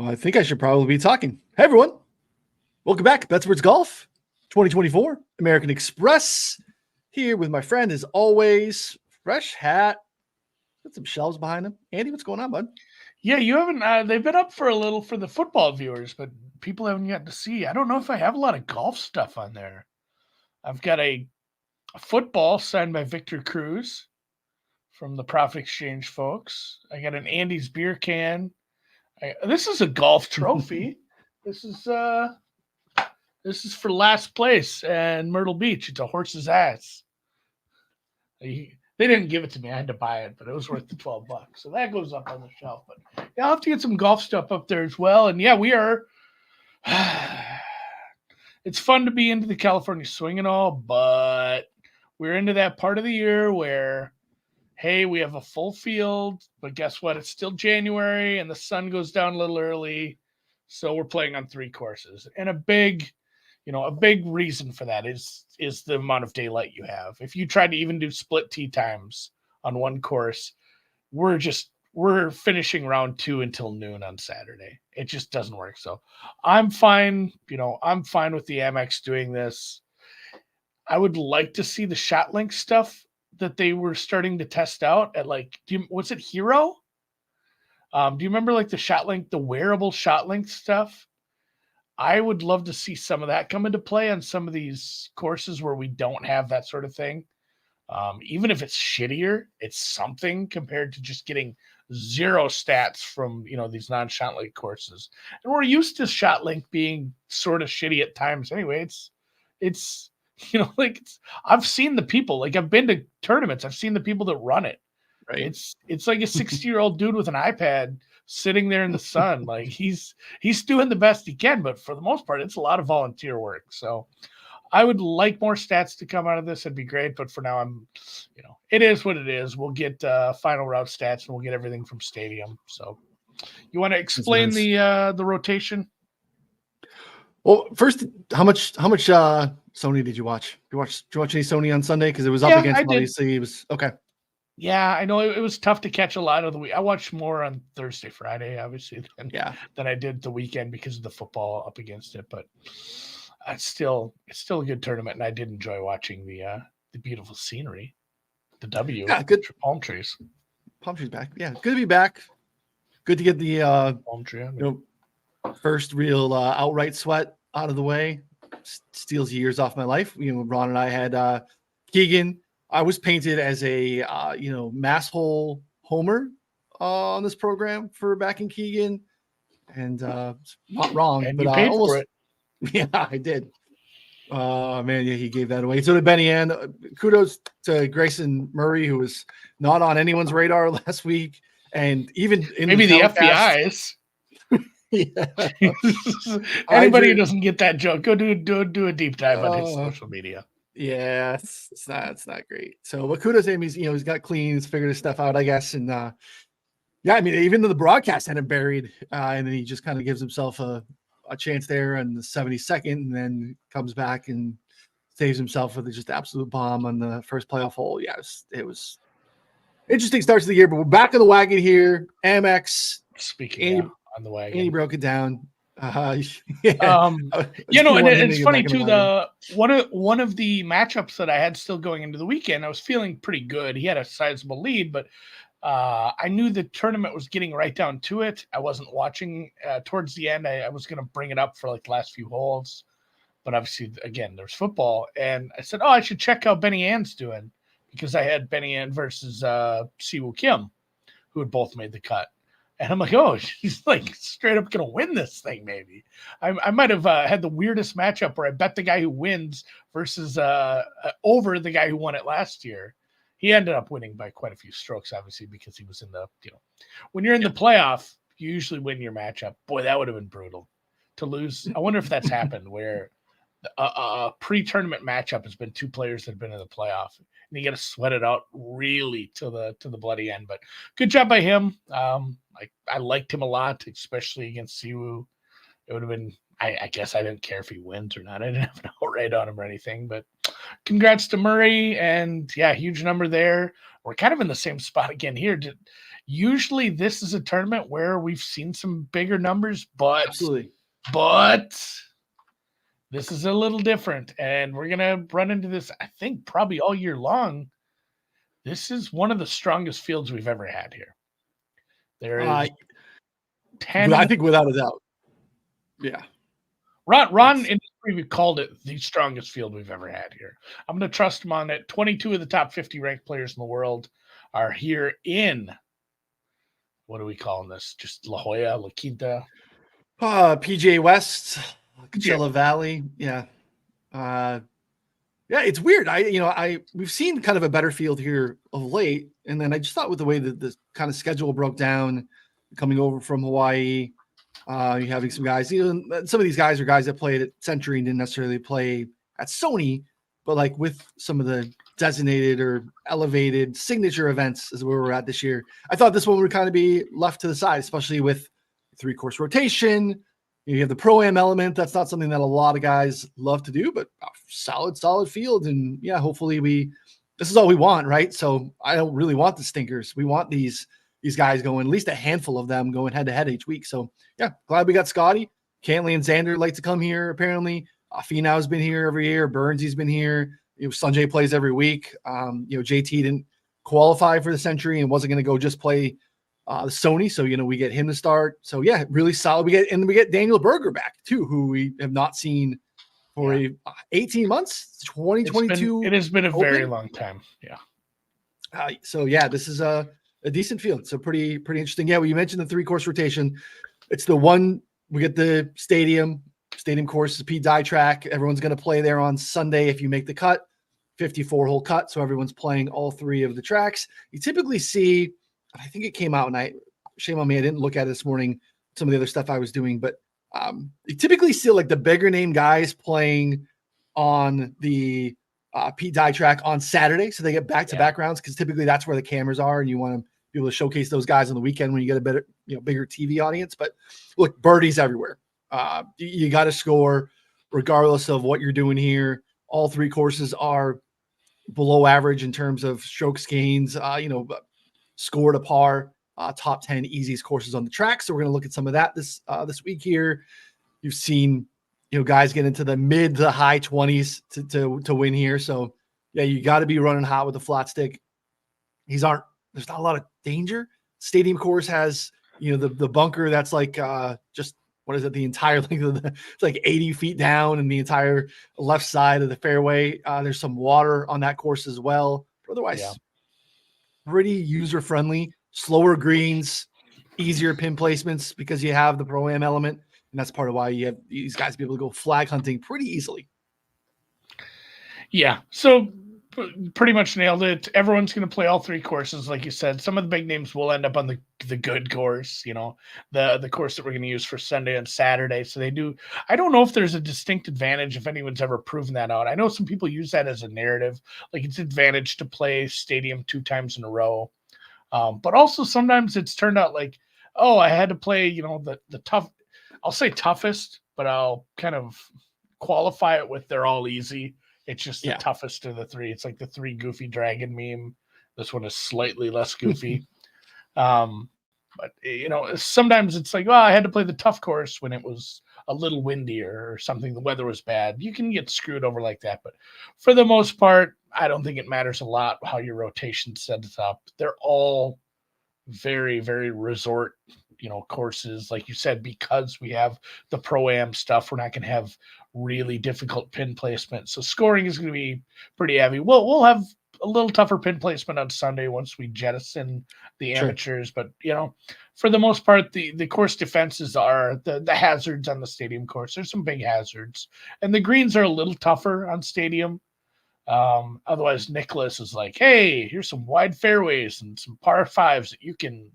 I think I should probably be talking. Hey, everyone. Welcome back. Bettors Golf 2024 American Express. Here with my friend, as always. Fresh hat. Got some shelves behind him. Andy, what's going on, bud? Yeah, you haven't. They've been up for a little for the football viewers, but people haven't gotten to see. I don't know if I have a lot of golf stuff on there. I've got a football signed by Victor Cruz from the Profit Exchange folks. I got an Andy's beer can. This is a golf trophy. This is for last place and Myrtle Beach. It's a horse's ass. They didn't give it to me. I had to buy it, but it was worth the $12. So that goes up on the shelf. But yeah, I'll have to get some golf stuff up there as well. And yeah, we are. It's fun to be into the California swing and all, but we're into that part of the year where, hey, we have a full field, but guess what? It's still January and the sun goes down a little early. So we're playing on 3 courses. And a big reason for that is the amount of daylight you have. If you try to even do split tee times on one course, we're finishing round 2 until noon on Saturday. It just doesn't work. So I'm fine. I'm fine with the Amex doing this. I would like to see the ShotLink stuff that they were starting to test out at what's it, Hero? Do you remember like the ShotLink, the wearable ShotLink stuff? I would love to see some of that come into play on some of these courses where we don't have that sort of thing. Even if it's shittier, it's something compared to just getting 0 stats from, these non-ShotLink courses. And we're used to ShotLink being sort of shitty at times anyway. It's I've seen the people, I've been to tournaments. I've seen the people that run it. Right. It's like a 60-year-old dude with an iPad sitting there in the sun. He's doing the best he can, but for the most part, it's a lot of volunteer work. So I would like more stats to come out of this. It'd be great. But for now, it is what it is. We'll get final route stats and we'll get everything from Stadium. So you want to explain the rotation? Well, first, how much Sony did you watch? Did you watch any Sony on Sunday? Because it was up against, obviously, it was okay. Yeah, I know it was tough to catch a lot of the week. I watched more on Thursday, Friday, obviously, than I did the weekend because of the football up against it. But it's still a good tournament, and I did enjoy watching the beautiful scenery, the W, good palm trees. Palm trees back, yeah, good to be back. Good to get the palm tree, first real outright sweat out of the way. Steals years off my life. Ron and I had Keegan. I was painted as a mass hole homer on this program for backing Keegan, and not wrong, and but you paid almost for it. Yeah, I did. Man, yeah, he gave that away. So did Benny Ann. Kudos to Grayson Murray, who was not on anyone's radar last week, and even in maybe the FBI's. Anybody who doesn't get that joke, go do a deep dive on his social media. Yeah, it's not great. So, but kudos to him. He's got clean. He's figured his stuff out, I guess. And even though the broadcast had him buried, and then he just kind of gives himself a chance there on the 72nd, and then comes back and saves himself with just absolute bomb on the first playoff hole. Yes, it was interesting starts of the year, but we're back on the wagon here. Amex. Speaking on the wagon, Andy broke it down. And it's funny too. One of the matchups that I had still going into the weekend, I was feeling pretty good. He had a sizable lead, but I knew the tournament was getting right down to it. I wasn't watching towards the end. I was going to bring it up for the last few holes, but obviously, again, there's football, and I said, I should check how Benny Ann's doing because I had Benny Ann versus Siwoo Kim, who had both made the cut. And I'm like, she's straight up going to win this thing, maybe. I might have had the weirdest matchup where I bet the guy who wins versus over the guy who won it last year. He ended up winning by quite a few strokes, obviously, because he was in the, when you're in the playoff, you usually win your matchup. Boy, that would have been brutal to lose. I wonder if that's happened where a pre-tournament matchup has been 2 players that have been in the playoff. And you got to sweat it out really to the bloody end. But good job by him. I liked him a lot, especially against Siwoo. It would have been, I guess I didn't care if he wins or not. I didn't have an outright on him or anything. But congrats to Murray. And, yeah, huge number there. We're kind of in the same spot again here. Usually this is a tournament where we've seen some bigger numbers, but Absolutely. this is a little different, and we're going to run into this, I think, probably all year long. This is one of the strongest fields we've ever had here. There is 10. I think without a doubt. Yeah. Ron in his preview called it the strongest field we've ever had here. I'm going to trust him on it. 22 of the top 50 ranked players in the world are here in, what are we calling this? Just La Jolla, La Quinta? PGA West, Coachella Valley. Yeah. Yeah, it's weird. We've seen kind of a better field here of late. And then I just thought with the way that the kind of schedule broke down coming over from Hawaii, you having some guys, some of these guys are guys that played at Century and didn't necessarily play at Sony, but like with some of the designated or elevated signature events is where we're at this year. I thought this one would kind of be left to the side, especially with 3-course rotation. You have the pro-am element. That's not something that a lot of guys love to do, but solid field. And yeah, hopefully this is all we want, right? So I don't really want the stinkers. We want these guys going, at least a handful of them going head to head each week. So yeah, glad we got Scotty. Cantley and Xander like to come here. Apparently Finau's been here every year. Burnsy's been here. Sanjay plays every week. JT didn't qualify for the Century and wasn't going to go just play the Sony. So, we get him to start. So yeah, really solid. We get Daniel Berger back too, who we have not seen for 18 months, 2022. It has been a very long time. Yeah. So yeah, this is a decent field. So pretty interesting. Yeah. Well, you mentioned the 3-course rotation. It's the one we get the stadium course is Pete Dye track. Everyone's going to play there on Sunday. If you make the cut, 54-hole cut. So everyone's playing all 3 of the tracks. You typically see, I think it came out, and shame on me, I didn't look at it this morning, some of the other stuff I was doing, but you typically see like the bigger name guys playing on the Pete Dye track on Saturday. So they get back-to-back rounds because typically that's where the cameras are and you want to be able to showcase those guys on the weekend when you get a better, bigger TV audience. But look, birdies everywhere. You got to score regardless of what you're doing here. All 3 courses are below average in terms of strokes gains, score to par, top 10 easiest courses on the track. So we're going to look at some of that this week here. You've seen, guys get into the mid to high 20s to win here. So yeah, you got to be running hot with the flat stick. There's not a lot of danger. Stadium course has, the bunker that's like just, what is it? The entire length of it's like 80 feet down and the entire left side of the fairway. There's some water on that course as well. But otherwise, pretty user-friendly, slower greens, easier pin placements because you have the pro-am element. And that's part of why you have these guys be able to go flag hunting pretty easily. Yeah. So pretty much nailed it. Everyone's going to play all 3 courses. Like you said, some of the big names will end up on the good course, the course that we're going to use for Sunday and Saturday. So they do. I don't know if there's a distinct advantage if anyone's ever proven that out. I know some people use that as a narrative, like it's an advantage to play stadium 2 times in a row. But also sometimes it's turned out like, oh, I had to play, the tough, I'll say toughest, but I'll kind of qualify it with they're all easy. It's just the toughest of the 3. It's like the 3 goofy dragon meme. This one is slightly less goofy. But, sometimes it's like, well, I had to play the tough course when it was a little windier or something. The weather was bad. You can get screwed over like that. But for the most part, I don't think it matters a lot how your rotation sets up. They're all very, very resort, courses. Like you said, because we have the pro-am stuff, we're not going to have really difficult pin placement. So scoring is going to be pretty heavy. We'll have a little tougher pin placement on Sunday once we jettison the amateurs. But, for the most part, the course defenses are the hazards on the stadium course. There's some big hazards. And the greens are a little tougher on stadium. Otherwise, Nicholas is like, hey, here's some wide fairways and some par 5s that you can,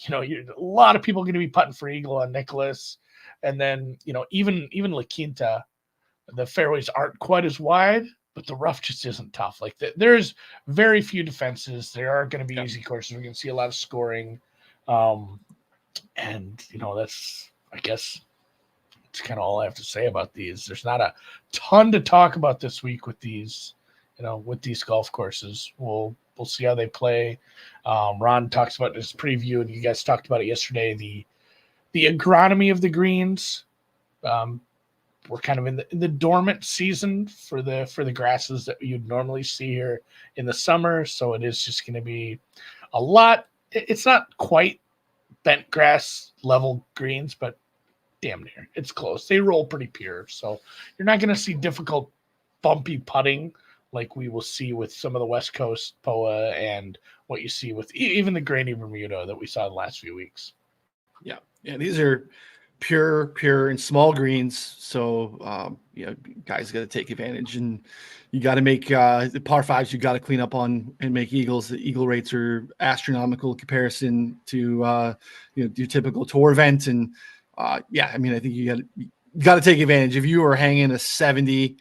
a lot of people are going to be putting for eagle on Nicholas. And then, even La Quinta, the fairways aren't quite as wide, but the rough just isn't tough. Like there's very few defenses. There are going to be easy courses. We're going to see a lot of scoring. And, that's, I guess, it's kind of all I have to say about these. There's not a ton to talk about this week with these, with these golf courses. We'll We'll see how they play. Ron talks about his preview, and you guys talked about it yesterday. The agronomy of the greens. We're kind of in the dormant season for the grasses that you'd normally see here in the summer. So it is just going to be a lot. It's not quite bent grass level greens, but damn near. It's close. They roll pretty pure. So you're not going to see difficult, bumpy putting like we will see with some of the West Coast POA and what you see with even the grainy Bermuda that we saw in the last few weeks. Yeah. These are pure and small greens. So, guys got to take advantage, and you got to make the par fives. You got to clean up on and make eagles. The eagle rates are astronomical in comparison to your typical tour event. And I think you got to take advantage. If you are hanging a 70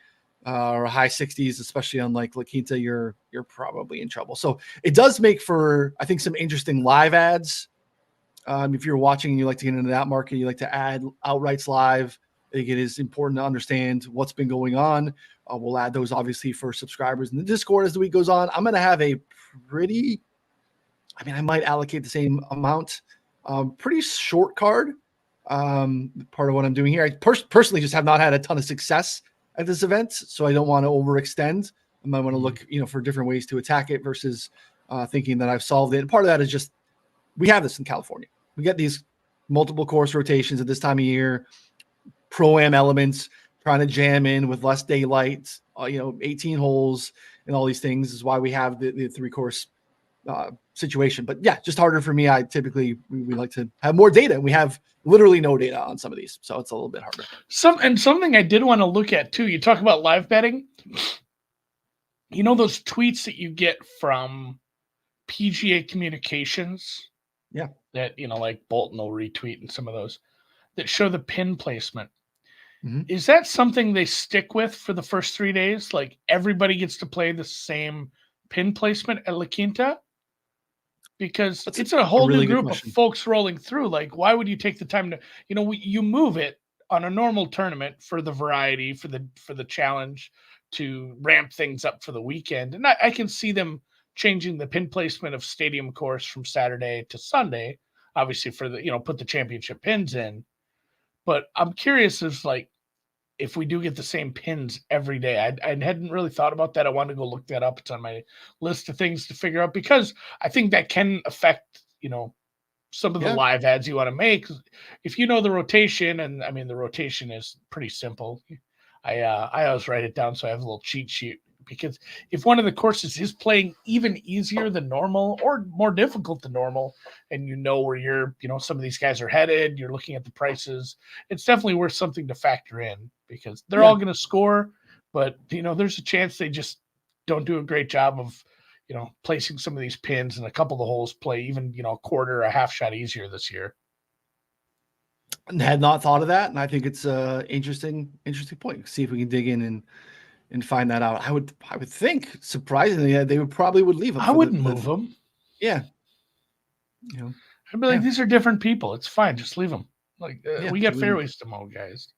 or a high 60s, especially on like La Quinta, you're probably in trouble. So it does make for, I think, some interesting live ads. If you're watching and you like to get into that market, you like to add outrights live. I think it is important to understand what's been going on. We'll add those obviously for subscribers in the Discord as the week goes on. I'm going to have I might allocate the same amount. Pretty short card. Part of what I'm doing here. I personally just have not had a ton of success at this event, so I don't want to overextend. I might want to look, for different ways to attack it versus thinking that I've solved it. And part of that is just we have this in California. We get these multiple course rotations at this time of year, pro-am elements, trying to jam in with less daylight, 18 holes and all these things is why we have the 3-course situation. But yeah, just harder for me. We like to have more data, and we have literally no data on some of these. So it's a little bit harder. Something I did want to look at too, you talk about live betting. Those tweets that you get from PGA Communications? Yeah. That, like Bolton will retweet and some of those that show the pin placement. Mm-hmm. Is that something they stick with for the first 3 days? Like everybody gets to play the same pin placement at La Quinta? Because it's a whole new group of folks rolling through. Like, why would you take the time to, you move it on a normal tournament for the variety, for the challenge to ramp things up for the weekend. And I can see them changing the pin placement of stadium course from Saturday to Sunday, obviously for the, put the championship pins in. But I'm curious if we do get the same pins every day. I hadn't really thought about that. I wanted to go look that up. It's on my list of things to figure out, because I think that can affect, some of the live ads you want to make. If you know the rotation, and I mean, the rotation is pretty simple. I always write it down so I have a little cheat sheet, because if one of the courses is playing even easier than normal or more difficult than normal, and where some of these guys are headed, you're looking at the prices, it's definitely worth something to factor in, because they're all going to score, but there's a chance they just don't do a great job of, placing some of these pins, and a couple of the holes play even, a quarter, a half shot easier this year. And had not thought of that, and I think it's a interesting point. See if we can dig in and find that out. I would think, surprisingly, they would leave them. I wouldn't move them. Yeah. I'd be like, these are different people. It's fine. Just leave them. We got fairways to mow, guys.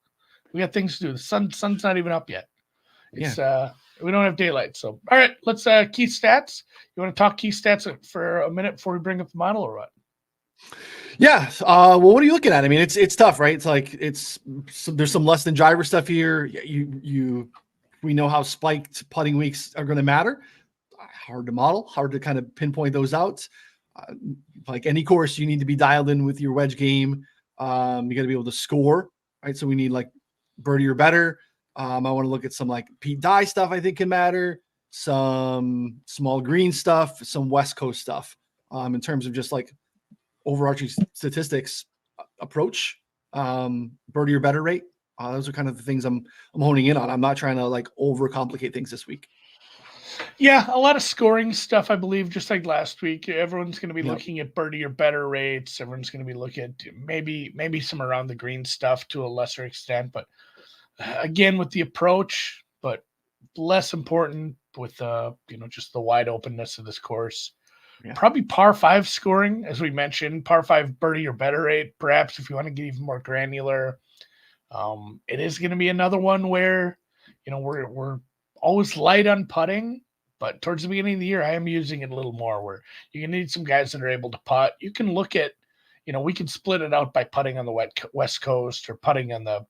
We got things to do. The sun's not even up yet. It's we don't have daylight. So, all right, let's key stats. You want to talk key stats for a minute before we bring up the model, or what? Yeah. Well, what are you looking at? I mean, it's tough, right? It's like there's some less than driver stuff here. We know how spiked putting weeks are going to matter. Hard to model, hard to kind of pinpoint those out. Like any course, you need to be dialed in with your wedge game. You got to be able to score, right? So we need like birdie or better. I want to look at some like Pete Dye stuff I think can matter. Some small green stuff, some West Coast stuff. In terms of just like overarching statistics approach, birdie or better rate. Those are kind of the things I'm honing in on. I'm not trying to like overcomplicate things this week. Yeah, a lot of scoring stuff, I believe, just like last week. Everyone's going to be looking at birdie or better rates. Everyone's going to be looking at maybe some around the green stuff to a lesser extent. But again, with the approach, but less important with just the wide openness of this course. Yeah. Probably par 5 scoring, as we mentioned, par 5 birdie or better rate. Perhaps if you want to get even more granular, it is going to be another one where we're always light on putting, But towards the beginning of the year, I am using it a little more where you need some guys that are able to putt. You can look at, we can split it out by putting on the West Coast or putting on the,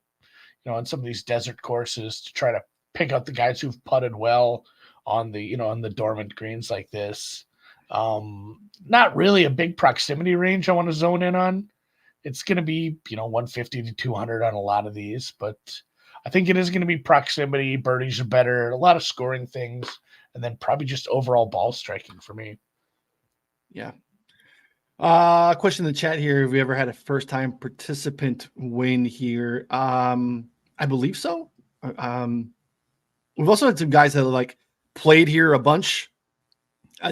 on some of these desert courses to try to pick out the guys who've putted well on the, on the dormant greens like this. Not really a big proximity range I want to zone in on. It's going to be, 150 to 200 on a lot of these, but I think it is going to be proximity. Birdies are better, a lot of scoring things, and then probably just overall ball striking for me. Yeah. Question in the chat here. Have we ever had a first-time participant win here? I believe so. We've also had some guys that like played here a bunch,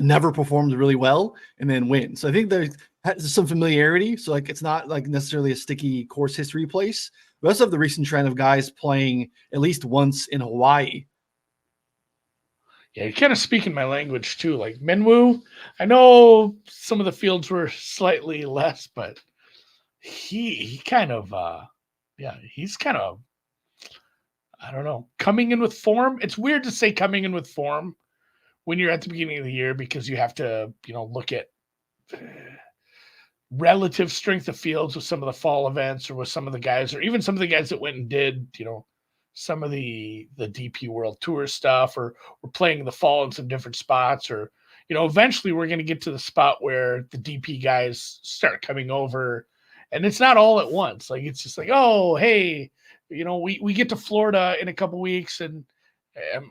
never performed really well, and then win. So I think there's some familiarity. So like it's not like necessarily a sticky course history place. We also have the recent trend of guys playing at least once in Hawaii. Yeah, you're kind of speaking my language too. Like Minwoo, I know some of the fields were slightly less, but he kind of, he's kind of, I don't know, coming in with form. It's weird to say coming in with form when you're at the beginning of the year because you have to, look at relative strength of fields with some of the fall events or with some of the guys, or even some of the guys that went and did, some of the DP World Tour stuff, or we're playing in the fall in some different spots, or, eventually we're going to get to the spot where the DP guys start coming over and it's not all at once. Like, it's just like, oh, hey, we get to Florida in a couple weeks and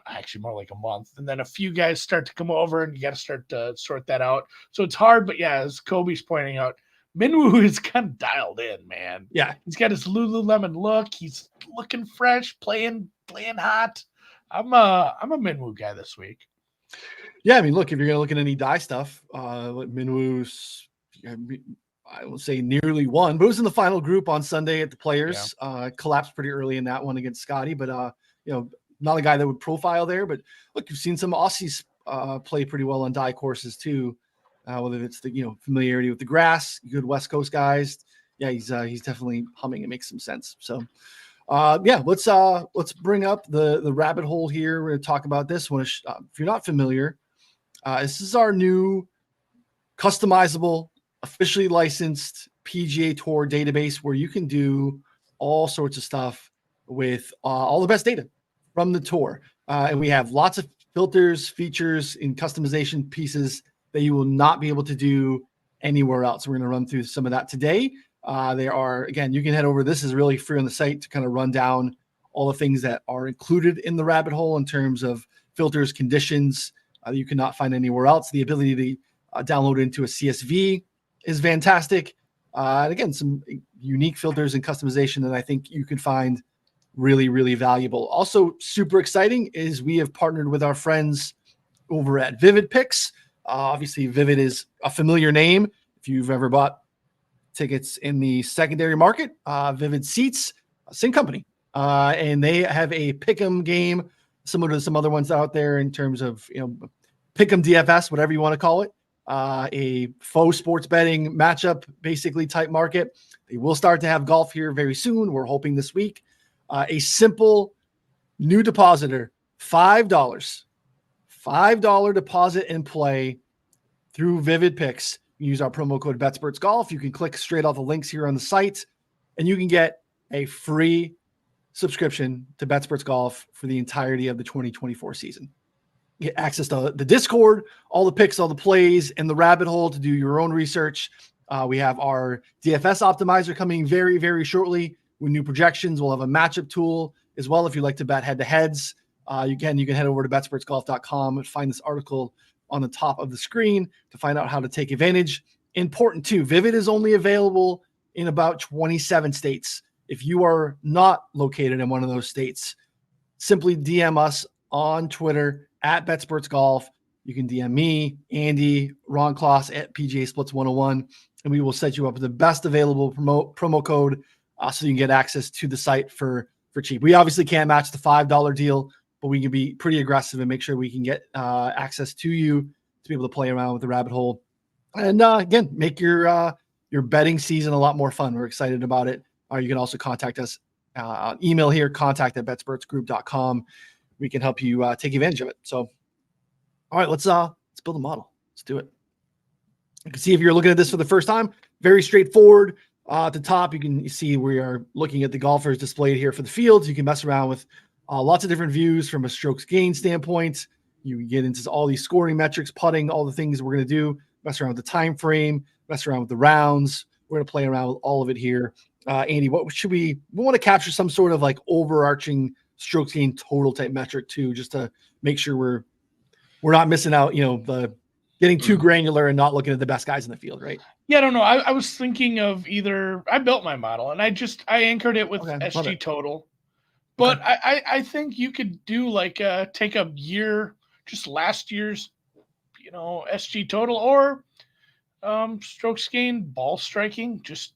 actually more like a month. And then a few guys start to come over and you got to start to sort that out. So it's hard, but yeah, as Kobe's pointing out, Minwoo is kind of dialed in, man. Yeah. He's got his Lululemon look. He's looking fresh, playing hot. I'm a Minwoo guy this week. Yeah, I mean, look, if you're going to look at any die stuff, Minwoo's, I will say nearly won, but it was in the final group on Sunday at the Players. Yeah. Collapsed pretty early in that one against Scotty, but not a guy that would profile there. But look, you've seen some Aussies play pretty well on die courses too. Whether it's the familiarity with the grass, good West Coast guys. Yeah, he's definitely humming. It makes some sense. So let's bring up the rabbit hole here. We're going to talk about this one. If you're not familiar, this is our new customizable, officially licensed PGA Tour database where you can do all sorts of stuff with all the best data from the tour. And we have lots of filters, features, and customization pieces that you will not be able to do anywhere else. We're going to run through some of that today. They are, again, you can head over. This is really free on the site to kind of run down all the things that are included in the rabbit hole in terms of filters, conditions that you cannot find anywhere else. The ability to download into a CSV is fantastic. And again, some unique filters and customization that I think you can find really, really valuable. Also super exciting is we have partnered with our friends over at Vivid Picks. Obviously, Vivid is a familiar name. If you've ever bought tickets in the secondary market, Vivid Seats, same company. And they have a pick'em game similar to some other ones out there in terms of, pick'em DFS, whatever you want to call it. A faux sports betting matchup, basically type market. They will start to have golf here very soon. We're hoping this week. A simple new depositor, $5 deposit and play through Vivid Picks. You use our promo code BetSpertsGolf. You can click straight off the links here on the site, and you can get a free subscription to BetSperts Golf for the entirety of the 2024 season. Get access to the Discord, all the picks, all the plays, and the rabbit hole to do your own research. We have our DFS optimizer coming very, very shortly with new projections. We'll have a matchup tool as well if you like to bet head-to-heads. You can head over to BetSpertsGolf.com and find this article on the top of the screen to find out how to take advantage. Important too, Vivid is only available in about 27 states. If you are not located in one of those states, simply DM us on Twitter at BetSpertsGolf. You can DM me, Andy, Ron Kloss at PGA Splits 101, and we will set you up with the best available promo code so you can get access to the site for cheap. We obviously can't match the $5 deal, but we can be pretty aggressive and make sure we can get access to you to be able to play around with the rabbit hole. And again, make your betting season a lot more fun. We're excited about it. You can also contact us on email here, contact@betspertsgroup.com. We can help you take advantage of it. So All right, let's build a model. Let's do it. You can see if you're looking at this for the first time, very straightforward. At the top, you can see we are looking at the golfers displayed here for the fields. You can mess around with lots of different views from a strokes gain standpoint. You get into all these scoring metrics, putting, all the things we're going to do. Mess around with the time frame, mess around with the rounds. We're going to play around with all of it here. Andy, what should we want to capture some sort of like overarching strokes gain total type metric too, just to make sure we're not missing out, the getting too granular and not looking at the best guys in the field, right? Yeah, I don't know. I was thinking of I built my model and I anchored it with SG total. But okay. I think you could do like take a year, just last year's, SG total, or strokes gain, ball striking. Just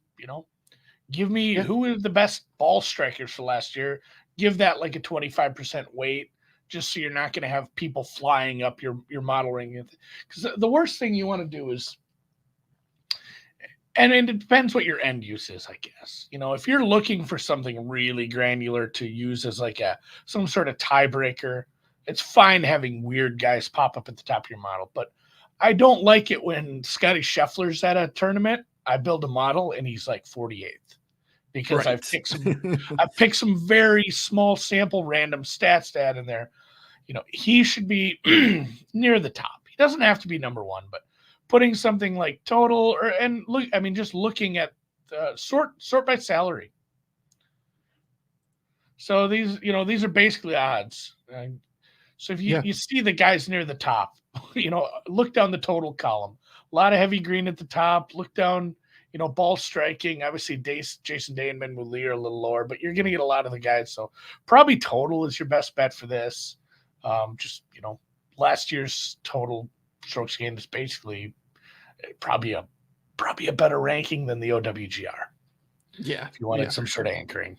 give me who are the best ball strikers for last year. Give that like a 25% weight, just so you're not going to have people flying up your model ring. Because the worst thing you want to do is, and it depends what your end use is, I guess. If you're looking for something really granular to use as like some sort of tiebreaker, it's fine having weird guys pop up at the top of your model. But I don't like it when Scotty Scheffler's at a tournament. I build a model and he's like 48th because I've picked some very small sample random stats to add in there. He should be near the top. He doesn't have to be number one, but putting something like total just looking at sort by salary. So these are basically odds. So if you see the guys near the top, look down the total column. A lot of heavy green at the top. Look down, ball striking. Obviously, Jason Day and Ben Lee are a little lower, but you're going to get a lot of the guys. So probably total is your best bet for this. Last year's total strokes gained is basically probably a better ranking than the OWGR. Yeah. If you wanted some sort of anchoring.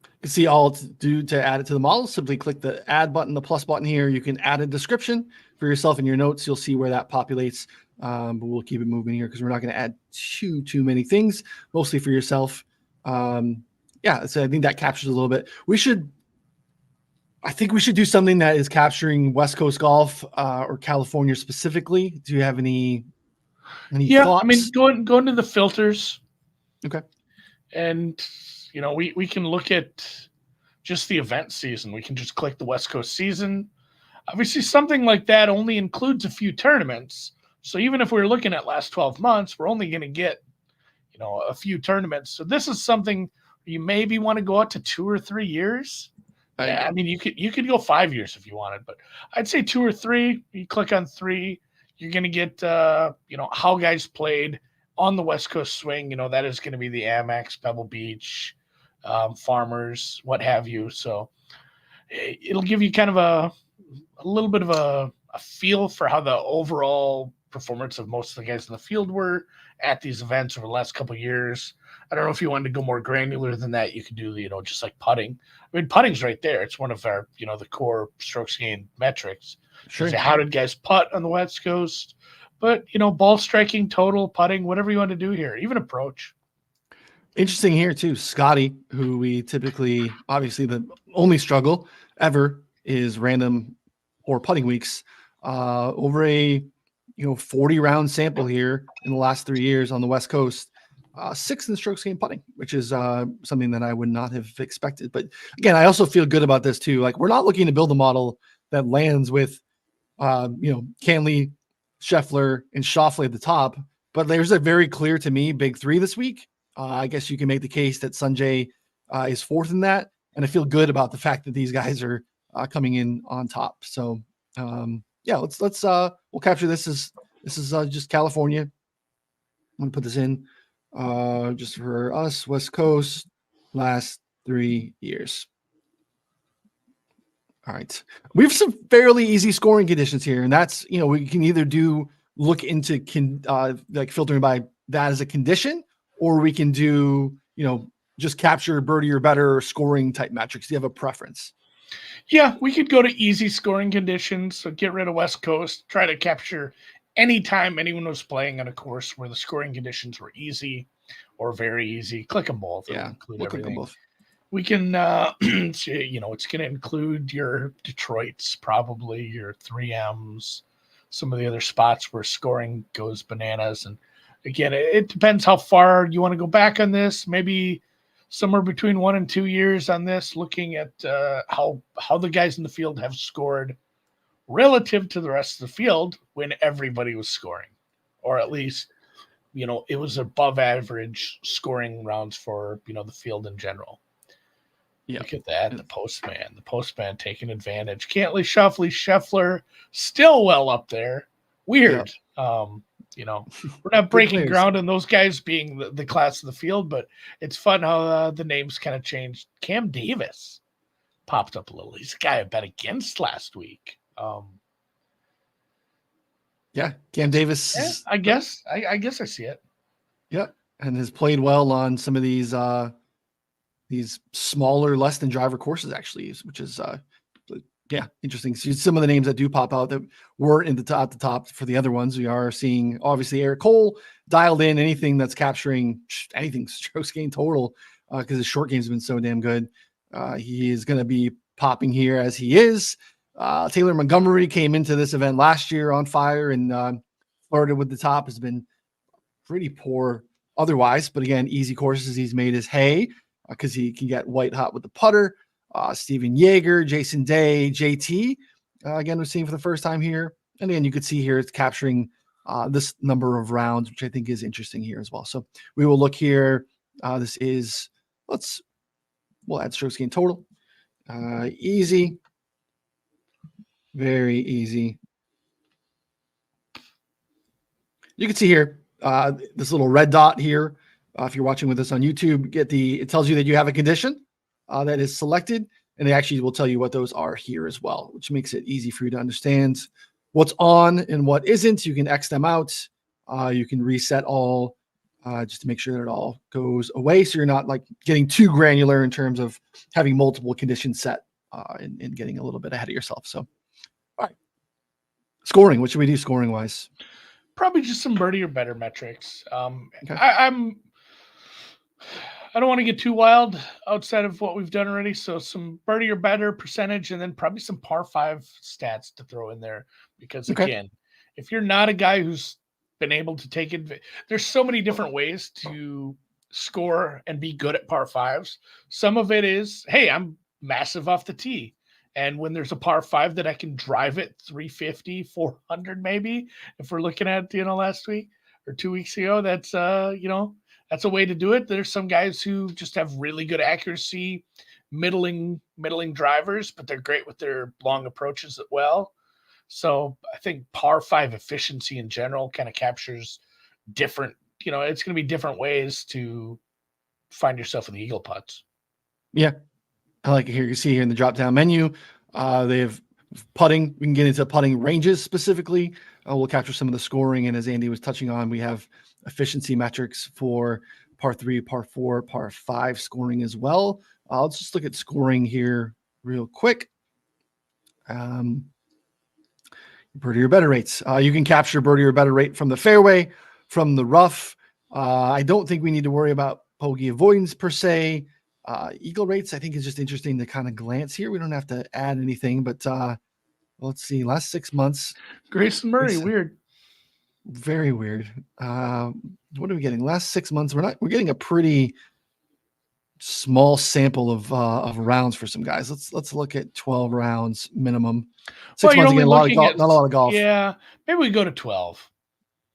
You can see all to do to add it to the model. Simply click the add button, the plus button here. You can add a description for yourself in your notes. You'll see where that populates. But we'll keep it moving here because we're not going to add too many things, mostly for yourself. So I think that captures a little bit. I think we should do something that is capturing West Coast golf or California specifically. Do you have any thoughts? I mean, go into the filters. Okay. And, we can look at just the event season. We can just click the West Coast season. Obviously, something like that only includes a few tournaments. So even if we're looking at last 12 months, we're only going to get, a few tournaments. So this is something you maybe want to go out to 2 or 3 years. I mean, you could go 5 years if you wanted, but I'd say 2 or 3. You click on 3, you're going to get, how guys played on the West Coast swing. That is going to be the Amex, Pebble Beach, Farmers, what have you. So it'll give you kind of a little bit of a feel for how the overall performance of most of the guys in the field were at these events over the last couple of years. I don't know if you wanted to go more granular than that. You could do, just like putting. I mean, putting's right there. It's one of our, the core strokes gained metrics. Sure. How did guys putt on the West Coast? But, ball striking, total, putting, whatever you want to do here, even approach. Interesting here too. Scotty, who we typically, obviously the only struggle ever is random or putting weeks, over a, 40 round sample here in the last 3 years on the West Coast. 6th in strokes gained putting, which is something that I would not have expected. But again, I also feel good about this too. Like, we're not looking to build a model that lands with, Cantley, Scheffler, and Schauffele at the top. But there's a very clear to me big 3 this week. I guess you can make the case that Sanjay is 4th in that, and I feel good about the fact that these guys are coming in on top. So we'll capture this as just California. I'm gonna put this in. Just for us, West Coast, last 3 years. All right. We have some fairly easy scoring conditions here, and that's, we can either look into like filtering by that as a condition, or we can do, just capture birdie or better scoring type metrics. Do you have a preference? Yeah, we could go to easy scoring conditions. So get rid of West Coast, try to capture anytime anyone was playing on a course where the scoring conditions were easy or very easy. Click them both. Yeah, we'll click them both. We can, you know, it's going to include your Detroits, probably your 3Ms, some of the other spots where scoring goes bananas. And again, it depends how far you want to go back on this. Maybe somewhere between 1 and 2 years on this, looking at how the guys in the field have scored relative to the rest of the field when everybody was scoring, or at least, you know, it was above average scoring rounds for, you know, the field in general. Yeah. Look at that. The postman taking advantage. Cantley, Shuffley, Scheffler still well up there. Weird. You know, we're not breaking ground on those guys being the class of the field, but it's fun how the names kind of changed. Cam Davis popped up a little. He's a guy I bet against last week. Yeah, Cam Davis. Yeah, I guess I see it. Yeah, and has played well on some of these smaller, less than driver courses, actually, which is yeah, interesting. So some of the names that do pop out that weren't at the top for the other ones. We are seeing obviously Eric Cole dialed in anything that's capturing anything strokes gain total because his short game's been so damn good. He is going to be popping here as he is. Taylor Montgomery came into this event last year on fire and flirted with the top. Has been pretty poor otherwise, but again, easy courses he's made his hay because he can get white hot with the putter. Steven Yeager, Jason Day, JT, again, we're seeing for the first time here. And again, you could see here it's capturing this number of rounds, which I think is interesting here as well. So we will look here. This is, we'll add strokes gain total. Easy. Very easy. You can see here, this little red dot here. If you're watching with us on YouTube, it tells you that you have a condition that is selected, and it actually will tell you what those are here as well, which makes it easy for you to understand what's on and what isn't. You can X them out. You can reset all just to make sure that it all goes away. So you're not like getting too granular in terms of having multiple conditions set and getting a little bit ahead of yourself. So, all right. Scoring. What should we do scoring wise? Probably just some birdie or better metrics. Okay. I don't want to get too wild outside of what we've done already. So some birdie or better percentage, and then probably some par 5 stats to throw in there. Because again, if you're not a guy who's been able to take it, there's so many different ways to score and be good at par 5s. Some of it is, hey, I'm massive off the tee. And when there's a par 5 that I can drive it 350, 400, maybe, if we're looking at, last week or 2 weeks ago, that's, that's a way to do it. There's some guys who just have really good accuracy, middling drivers, but they're great with their long approaches as well. So I think par 5 efficiency in general kind of captures different, it's going to be different ways to find yourself in the eagle putts. Yeah. I like it here. You see here in the drop down menu, they have putting. We can get into putting ranges specifically. We'll capture some of the scoring. And as Andy was touching on, we have efficiency metrics for par 3, par 4, par 5 scoring as well. Let's just look at scoring here real quick. Birdie or better rates. You can capture birdie or better rate from the fairway, from the rough. I don't think we need to worry about bogey avoidance per se. Eagle rates, I think, is just interesting to kind of glance here. We don't have to add anything, but let's see. Last 6 months. Grayson Murray, weird. Very weird. What are we getting? Last 6 months, we're getting a pretty small sample of rounds for some guys. Let's look at 12 rounds minimum. 6 months again, not a lot of golf. Yeah, maybe we go to 12.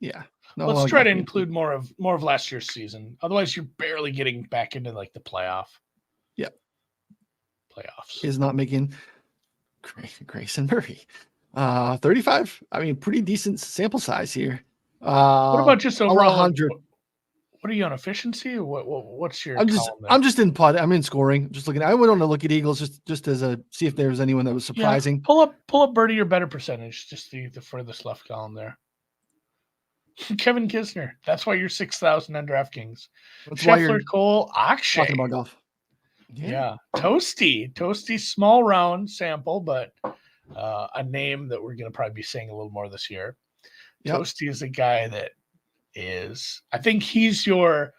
Yeah. Let's try to include more of last year's season. Otherwise, you're barely getting back into like the playoff. Yeah. Playoffs. Is not making Grayson Murray. 35. I mean, pretty decent sample size here. What about just overall? 100. What are you on efficiency? Or what's your? I'm just in putt. I'm in scoring. Just looking. I went on to look at Eagles just as a see if there was anyone that was surprising. Yeah. Pull up birdie or better percentage. Just the furthest left column there. Kevin Kisner. That's why you're 6,000 on DraftKings. Scheffler, Cole, Akshay. Talking about golf. Yeah. Toasty, small round sample, but a name that we're going to probably be saying a little more this year. Yep. Toasty is a guy that is, I think he's your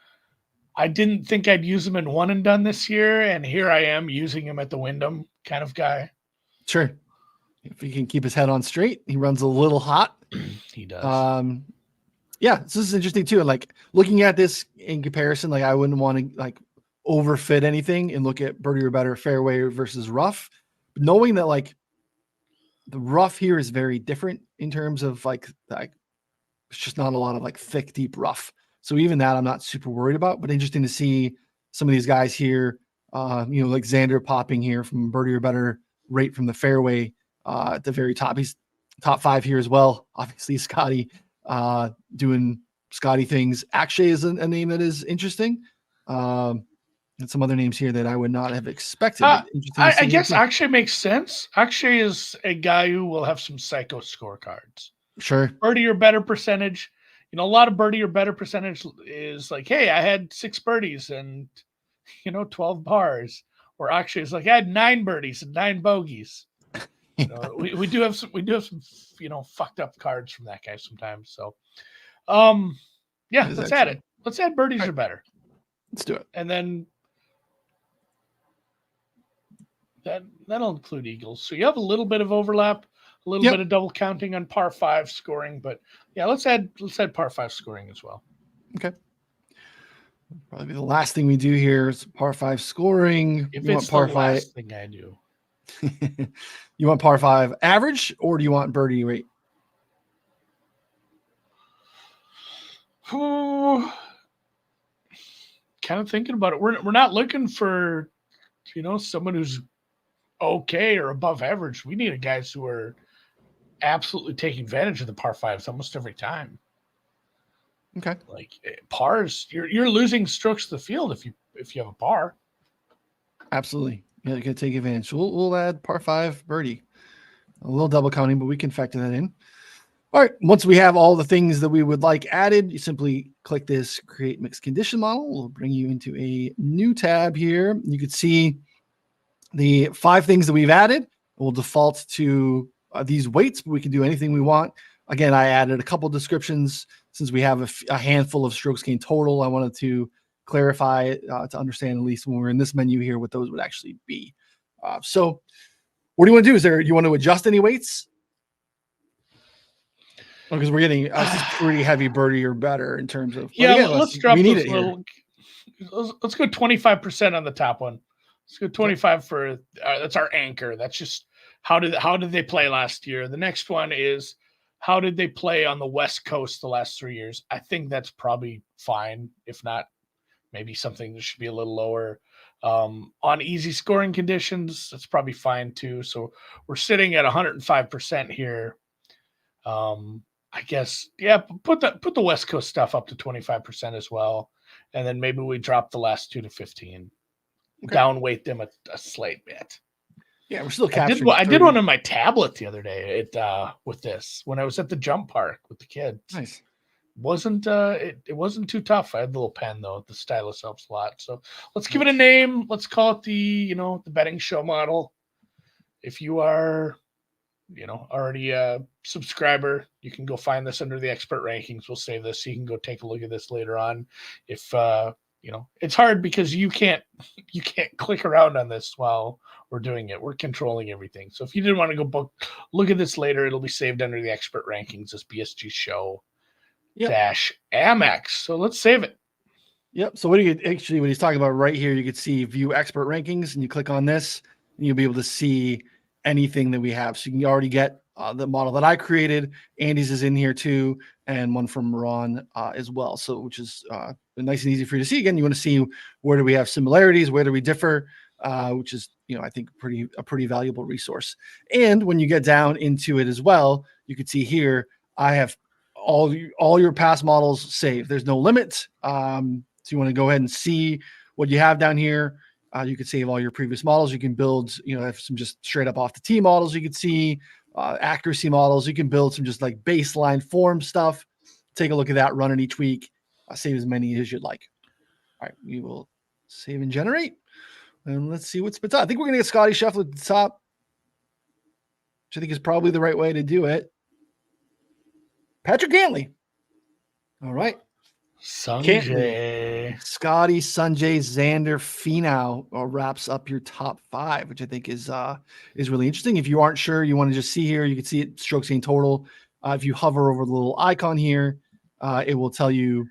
I didn't think I'd use him in one and done this year, and here I am using him at the Wyndham kind of guy. Sure. If he can keep his head on straight, he runs a little hot. He does. Yeah, this is interesting too. And like looking at this in comparison, like I wouldn't want to like overfit anything and look at birdie or better fairway versus rough, but knowing that like the rough here is very different in terms of like it's just not a lot of like thick, deep rough. So even that I'm not super worried about, but interesting to see some of these guys here, like Xander popping here from birdie or better rate from the fairway at the very top. He's top 5 here as well. Obviously, Scotty doing Scotty things. Akshay is a name that is interesting. And some other names here that I would not have expected. I guess Akshay makes sense. Akshay is a guy who will have some psycho scorecards. Sure. Birdie or better percentage. A lot of birdie or better percentage is like, hey, I had 6 birdies and 12 bars. Or Akshay is like, I had 9 birdies and 9 bogeys. We do have some fucked up cards from that guy sometimes. So yeah, let's add it. Let's add birdies or better. Let's do it. And then that'll include eagles. So you have a little bit of overlap, a little bit of double counting on par 5 scoring, but yeah, let's add par 5 scoring as well. Okay. Probably the last thing we do here is par 5 scoring. If it's the last thing I do. You want par 5 average, or do you want birdie rate? Kind of thinking about it. We're not looking for someone who's okay or above average. We need guys who are absolutely taking advantage of the par 5s almost every time. Okay. Like pars, you're losing strokes to the field if you have a par. Absolutely. Yeah, you can take advantage. We'll add par 5 birdie. A little double counting, but we can factor that in. All right. Once we have all the things that we would like added, you simply click this create mixed condition model. We'll bring you into a new tab here. You can see the 5 things that we've added. We'll default to these weights, but we can do anything we want. Again, I added a couple descriptions since we have a handful of strokes gained total. I wanted to clarify to understand, at least when we're in this menu here, what those would actually be. So what do you want to do? You want to adjust any weights? Because we're getting pretty heavy birdie or better in terms of. Yeah, again, let's drop those little. Let's go 25% on the top one. Let's go 25 for that's our anchor. That's just how did they play last year? The next one is how did they play on the West Coast the last 3 years? I think that's probably fine. If not, maybe something that should be a little lower. On easy scoring conditions, that's probably fine too. So we're sitting at 105% here. I guess, yeah, put the West Coast stuff up to 25% as well. And then maybe we drop the last 2 to 15. Okay. Downweight them a slight bit. Yeah, we're still capturing. I did one on my tablet the other day with this when I was at the jump park with the kids. Nice. It wasn't too tough. I had the little pen though. The stylus helps a lot. So let's give it a name. Let's call it the betting show model. If you are already a subscriber, you can go find this under the expert rankings. We'll save this so you can go take a look at this later on. If it's hard because you can't click around on this while we're doing it. We're controlling everything. So if you didn't want to go look at this later, it'll be saved under the expert rankings as BSG show dash Amex. So let's save it. Yep. So what he's talking about right here, you could see view expert rankings, and you click on this and you'll be able to see anything that we have. So you can already get the model that I created. Andy's is in here too, and one from Ron as well. So which is nice and easy for you to see. Again, you want to see where do we have similarities, where do we differ, which is I think a pretty valuable resource. And when you get down into it as well, you can see here I have all your past models saved. There's no limit. So you want to go ahead and see what you have down here. You could save all your previous models. You can build, have some just straight up off the tee models. You could see accuracy models. You can build some just like baseline form stuff. Take a look at that, run it each week. Save as many as you'd like. All right, we will save and generate. And let's see what spits out. I think we're going to get Scotty Scheffler at the top, which I think is probably the right way to do it. Patrick Cantley. All right. Sanjay. Scotty, Sanjay, Xander, Finau wraps up your top 5, which I think is really interesting. If you aren't sure, you want to just see here, you can see it strokes gained total. If you hover over the little icon here, it will tell you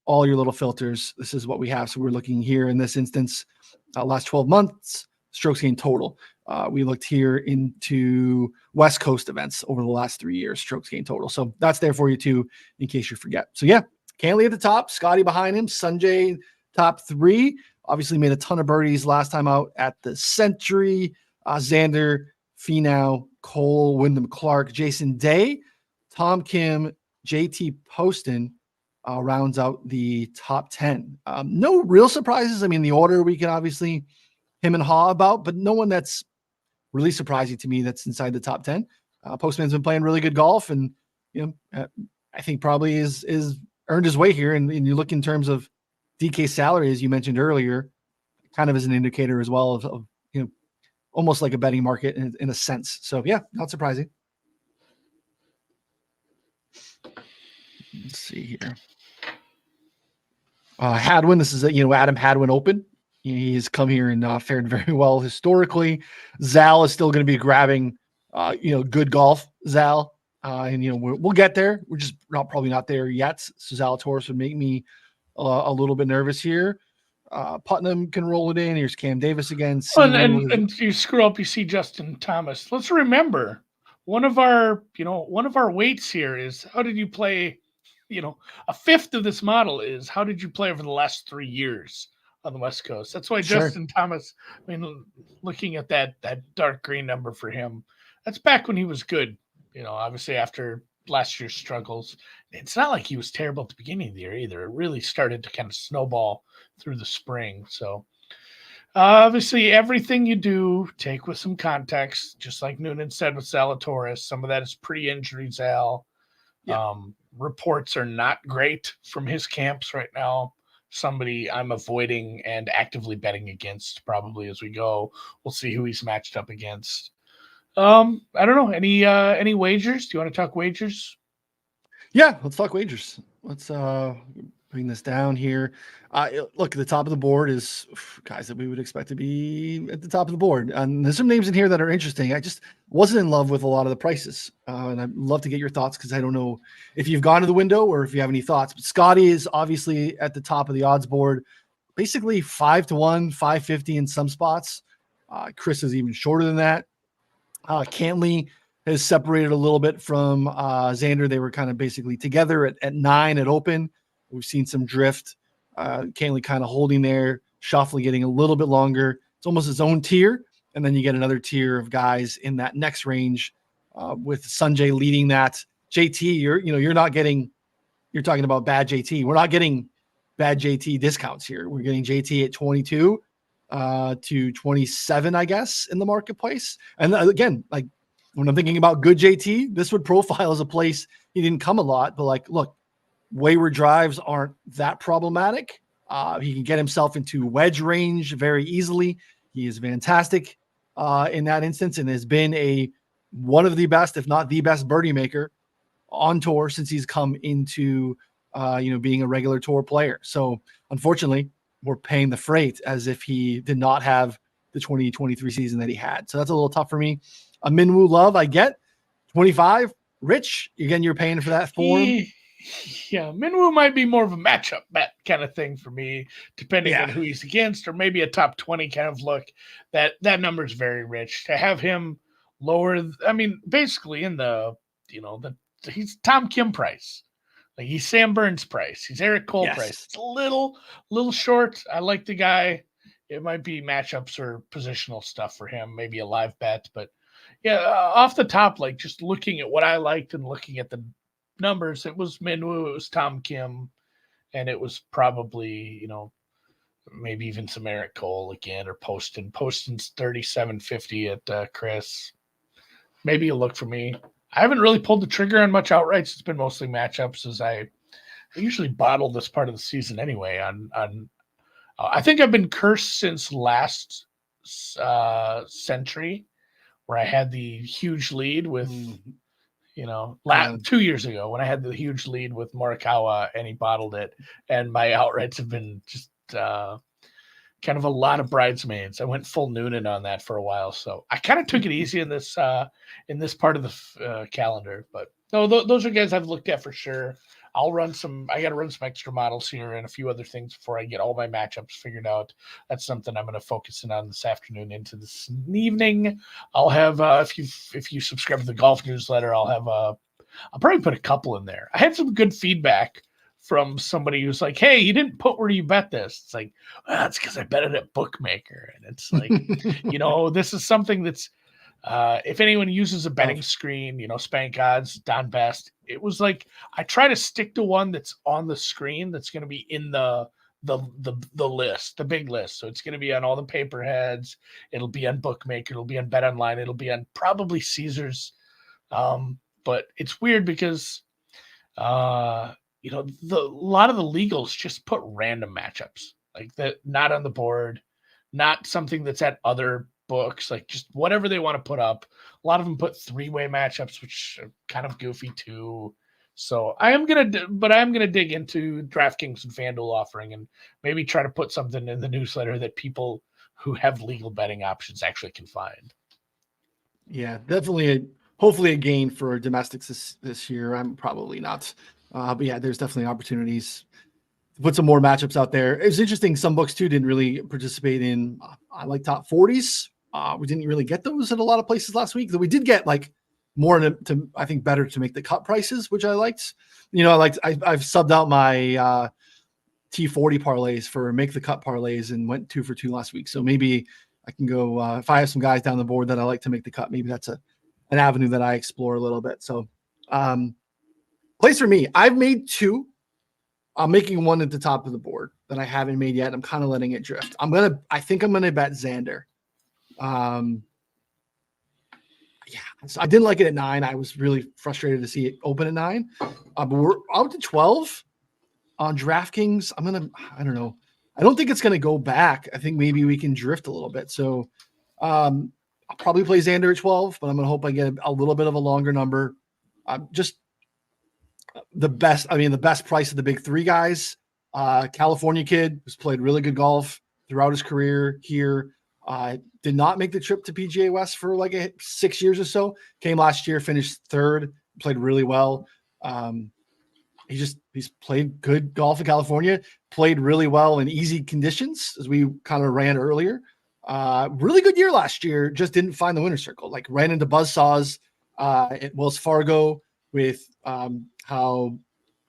all your little filters. This is what we have. So we're looking here in this instance, last 12 months, strokes gained total. We looked here into West Coast events over the last 3 years, strokes gained total. So that's there for you too, in case you forget. So yeah, Cantley at the top, Scotty behind him, Sanjay top 3. Obviously made a ton of birdies last time out at the Century. Xander, Finau, Cole, Wyndham Clark, Jason Day, Tom Kim, JT Poston rounds out the top 10. No real surprises. I mean, the order we can obviously him and Ha about, but no one that's really surprising to me that's inside the top 10. Postman's been playing really good golf, and I think probably is earned his way here. And you look in terms of DK salary, as you mentioned earlier, kind of as an indicator as well of almost like a betting market in a sense. So yeah, not surprising. Let's see here. Hadwin, this is Adam Hadwin Open. He's come here and fared very well historically. Zal is still going to be grabbing, good golf. Zal, and we'll get there. We're just probably not there yet. So Zalatoris would make me a little bit nervous here. Putnam can roll it in. Here's Cam Davis again. And you screw up, you see Justin Thomas. Let's remember one of our weights here is how did you play? A fifth of this model is how did you play over the last 3 years on the West Coast? That's why Justin Thomas, looking at that dark green number for him, that's back when he was good. Obviously after last year's struggles, it's not like he was terrible at the beginning of the year either. It really started to kind of snowball through the spring. So obviously everything you do, take with some context, just like Noonan said with Zalatoris. Some of that is pre-injury Zal. Yeah. Reports are not great from his camps right now. Somebody I'm avoiding and actively betting against probably as we go. We'll see who he's matched up against. I don't know. Any wagers? Do you want to talk wagers? Yeah, let's talk wagers. Let's bring this down here. Look, at the top of the board is guys that we would expect to be at the top of the board. And there's some names in here that are interesting. I just wasn't in love with a lot of the prices. And I'd love to get your thoughts because I don't know if you've gone to the window or if you have any thoughts. But Scotty is obviously at the top of the odds board, basically 5-1, 550 in some spots. Chris is even shorter than that. Cantley has separated a little bit from Xander. They were kind of basically together at 9 at Open. We've seen some drift. Cantley kind of holding there. Schauffele getting a little bit longer. It's almost its own tier. And then you get another tier of guys in that next range with Sanjay leading that. JT, you're not getting – you're talking about bad JT. We're not getting bad JT discounts here. We're getting JT at 22 to 27, I guess, in the marketplace. And again, like when I'm thinking about good JT, this would profile as a place he didn't come a lot. But look, wayward drives aren't that problematic. He can get himself into wedge range very easily. He is fantastic in that instance and has been one of the best, if not the best birdie maker on tour since he's come into, being a regular tour player. So unfortunately, we're paying the freight as if he did not have the 2023 season that he had. So that's a little tough for me. A Minwoo Love, I get 25. Rich, again, you're paying for that form. Yeah, Minwoo might be more of a matchup bet kind of thing for me, depending on who he's against, or maybe a top 20 kind of look. That number is very rich. To have him lower, basically in he's Tom Kim price. Like he's Sam Burns price. He's Eric Cole price. It's a little short. I like the guy. It might be matchups or positional stuff for him, maybe a live bet. But yeah, off the top, like just looking at what I liked and looking at the numbers, it was Minwoo, it was Tom Kim, and it was probably, maybe even some Eric Cole again or Poston. Poston's 37.50 at Chris. Maybe a look for me. I haven't really pulled the trigger on much outrights. It's been mostly matchups as I usually bottle this part of the season anyway. I think I've been cursed since last Century where I had the huge lead with, 2 years ago when I had the huge lead with Morikawa and he bottled it, and my outrights have been just kind of a lot of bridesmaids. I went full Noonan on that for a while, so I kind of took it easy in this part of the calendar. But no, those are guys I've looked at for sure. I got to run some extra models here and a few other things before I get all my matchups figured out. That's something I'm going to focus in on this afternoon into this evening. I'll have if you subscribe to the golf newsletter, I'll probably put a couple in there. I had some good feedback from somebody who's like, "Hey, you didn't put where you bet this." It's like, well, that's because I bet it at Bookmaker, and it's like, this is something that's. If anyone uses a betting screen, Spank Odds, Don Best, it was like I try to stick to one that's on the screen that's going to be in the list, the big list. So it's going to be on all the paperheads. It'll be on Bookmaker. It'll be on Bet Online. It'll be on probably Caesars. But it's weird because a lot of the legals just put random matchups like that, not on the board, not something that's at other books, like just whatever they want to put up. A lot of them put 3-way matchups, which are kind of goofy too. So I'm gonna dig into DraftKings and FanDuel offering and maybe try to put something in the newsletter that people who have legal betting options actually can find. Yeah, definitely. Hopefully a gain for domestics this year. I'm probably not. But yeah, there's definitely opportunities to put some more matchups out there. It was interesting. Some books too didn't really participate in like top 40s. We didn't really get those at a lot of places last week. Though we did get like more to I think better to make the cut prices, which I liked. I've subbed out my T40 parlays for make the cut parlays and went 2 for 2 last week. So maybe I can go if I have some guys down the board that I like to make the cut. Maybe that's an avenue that I explore a little bit. So place for me, I've made 2. I'm making one at the top of the board that I haven't made yet. I'm kind of letting it drift. I think I'm gonna bet Xander. So I didn't like it at 9. I was really frustrated to see it open at 9. But we're out to 12 on DraftKings. I don't know. I don't think it's going to go back. I think maybe we can drift a little bit. So I'll probably play Xander at 12, but I'm going to hope I get a little bit of a longer number. Just the best price of the big 3 guys. California kid who's played really good golf throughout his career here. Did not make the trip to PGA West for like 6 years or so. Came last year, finished 3rd, played really well. He's played good golf in California, played really well in easy conditions, as we kind of ran earlier. Really good year last year, just didn't find the winner's circle. Like ran into buzzsaws at Wells Fargo with how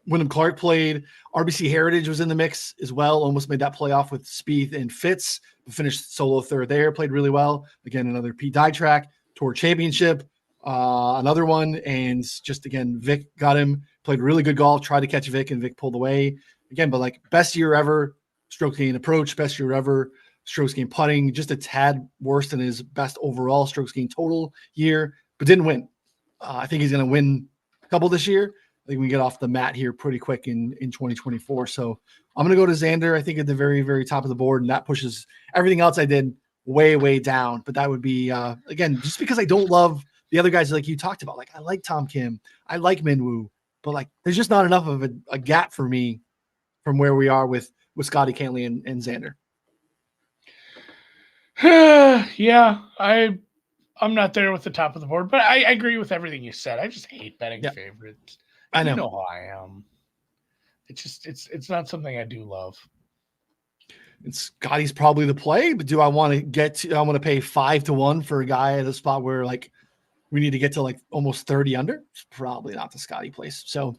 Wyndham Clark played. RBC Heritage was in the mix as well, almost made that playoff with Spieth and Fitz. Finished solo 3rd there, played really well. Again, another Pete Dye track, Tour Championship, another one. And just again, Vic got him, played really good golf, tried to catch Vic, and Vic pulled away. Again, but like best year ever, strokes gained approach, best year ever, strokes gained putting, just a tad worse than his best overall strokes gained total year, but didn't win. I think he's going to win a couple this year. I think we get off the mat here pretty quick in 2024. So I'm going to go to Xander, I think, at the very, very top of the board. And that pushes everything else I did way, way down. But that would be, again, just because I don't love the other guys like you talked about. Like, I like Tom Kim. I like Minwoo. But, like, there's just not enough of a gap for me from where we are with Scotty Cantley and Xander. Yeah, I'm not there with the top of the board. But I agree with everything you said. I just hate betting favorites. I know. You know how I am. It's not something I do love. And Scotty's probably the play, but do I want to pay 5-1 for a guy at a spot where like we need to get to like almost 30 under? It's probably not the Scotty place. So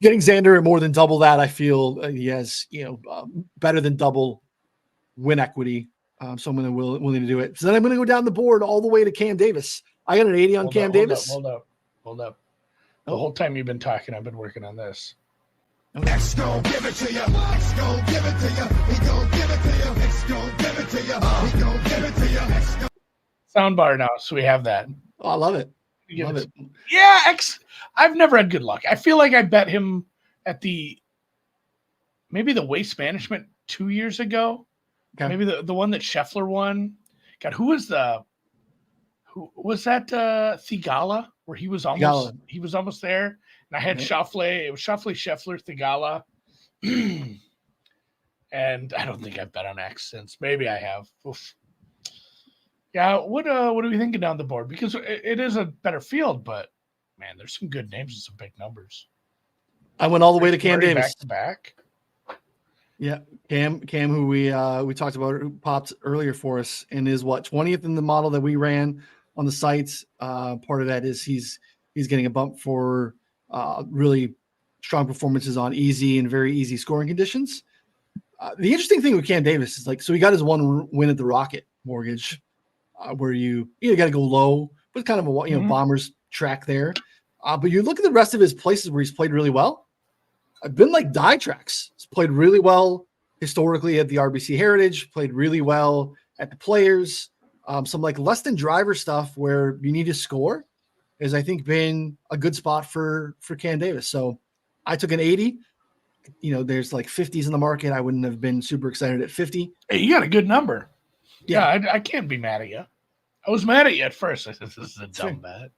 getting Xander at more than double that, I feel he has, better than double win equity. So I'm going to willing to do it. So then I'm going to go down the board all the way to Cam Davis. I got an 80 on Cam Davis. Hold up. The whole time you've been talking, I've been working on this. Okay. Next gon' give it to you. Next gon' give it to you. He gon' give it to you. Next gon' give it to you. He gon' give it to you. Soundbar now, so we have that. Oh, I love it. Yeah, I've never had good luck. I feel like I bet him at maybe the Waste Management 2 years ago. Okay. Maybe the one that Scheffler won. God, who was that? Thigala? where he was Thigala. almost there. And I had Right. Schauffele. It was Schauffele, Scheffler, Thigala. And I don't think I've bet on X since. Maybe I have. Oof. Yeah, what are we thinking down the board? Because it is a better field, but man, there's some good names and some big numbers. I went all the way to Cam Murray Davis. back to back. Yeah, Cam, who we talked about, who popped earlier for us, and is 20th in the model that we ran on the sites. Part of that is he's getting a bump for really strong performances on easy and very easy scoring conditions. The interesting thing with Cam Davis is so he got his one win at the Rocket Mortgage, where you got to go low, but kind of a Bombers track there. But you look at the rest of his places where he's played really well. I've been die tracks. He's played really well historically at the RBC Heritage, played really well at the Players. Some less than driver stuff where you need to score has, I think, been a good spot for Cam Davis. So I took an 80. There's 50s in the market. I wouldn't have been super excited at 50. Hey, you got a good number. Yeah. I can't be mad at you. I was mad at you at first. I said, this is a dumb bet.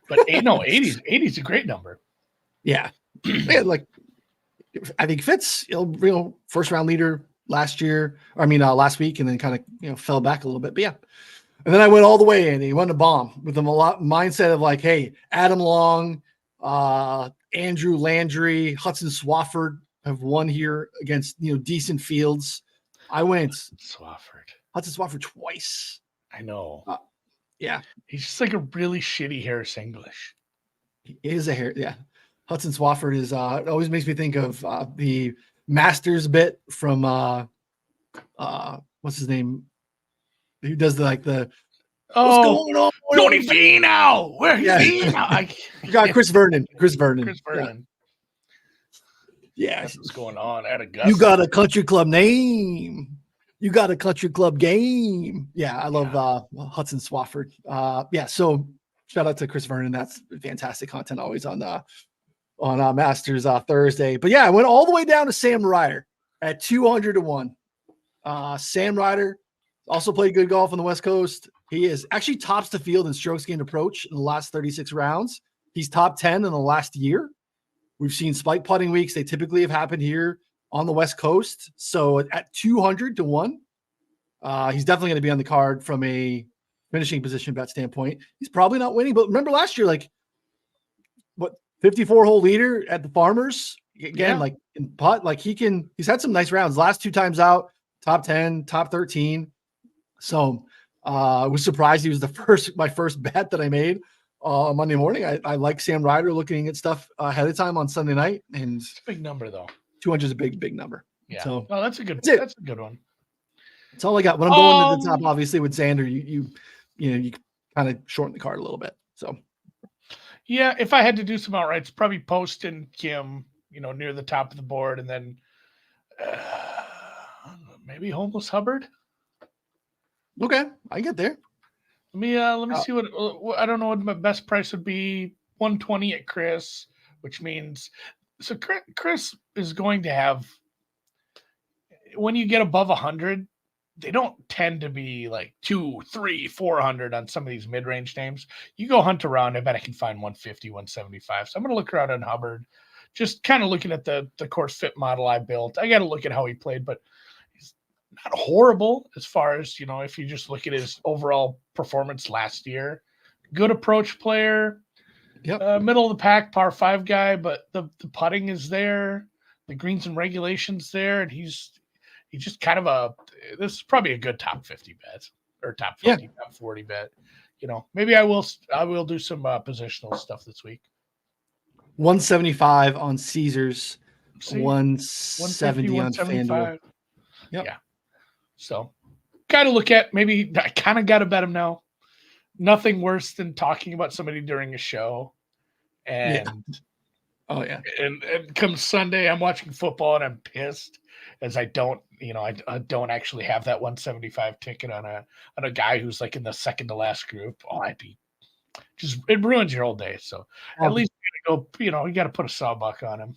But 80's a great number. Yeah. Yeah, I think Fitz, first round leader last week, and then kind of, fell back a little bit. But yeah. And then I went all the way in. He went to bomb with a mindset of hey, Adam Long, Andrew Landry, Hudson Swafford have won here against, decent fields. I went Hudson Swafford twice. I know. Yeah. He's just a really shitty Harris English. He is a hair. Yeah. Hudson Swafford is, it always makes me think of the Masters bit from, what's his name? Who does what's going on? Tony Finau. Where is Finau? You got Chris Vernon. Chris Vernon. Yeah. That's what's going on at Augusta. You got a country club name. You got a country club game. Yeah, I love Hudson Swafford. Yeah, so shout out to Chris Vernon. That's fantastic content always on Masters Thursday. But yeah, I went all the way down to Sam Ryder at 200 to 1. Sam Ryder also played good golf on the West Coast. He is actually tops the field in strokes gained approach in the last 36 rounds. He's top 10 in the last year. We've seen spike putting weeks. They typically have happened here on the West Coast. So at 200 to 1, he's definitely going to be on the card from a finishing position bet standpoint. He's probably not winning, but remember last year, 54 hole leader at the Farmers again, in putt, he's had some nice rounds. Last 2 times out, top 10, top 13. So I was surprised he was my first bet that I made Monday morning. I like Sam Ryder looking at stuff ahead of time on Sunday night, and it's a big number though. 200 is a big number. Yeah. So that's a good one. That's all I got. When I'm going to the top, obviously with Xander, you kind of shorten the card a little bit. So yeah, if I had to do some outrights, probably Post and Kim, near the top of the board, and then maybe Homeless Hubbard. Okay, I get there. Let me see what I don't know what my best price would be. 120 at Chris, which means Chris is going to have, when you get above 100, they don't tend to be 200, 300, 400 on some of these mid-range names. You go hunt around, I bet I can find 150, 175. So I'm going to look around on Hubbard, just kind of looking at the course fit model I built. I got to look at how he played, but he's not horrible as far as, if you just look at his overall performance last year. Good approach player. Yep. Middle of the pack, par 5 guy, but the putting is there, the greens and regulations there, and he's just kind of this is probably a good top 50 bet or top 50, top 40 bet. Maybe I will do some positional stuff this week. 175 on Caesars, 170 on FanDuel. Yep. Yeah. So got to look at, maybe I kind of got to bet him now. Nothing worse than talking about somebody during a show. And And come Sunday, I'm watching football and I'm pissed as I don't actually have that 175 ticket on a guy who's in the second to last group. Oh, it ruins your whole day. So at least you got to put a sawbuck on him.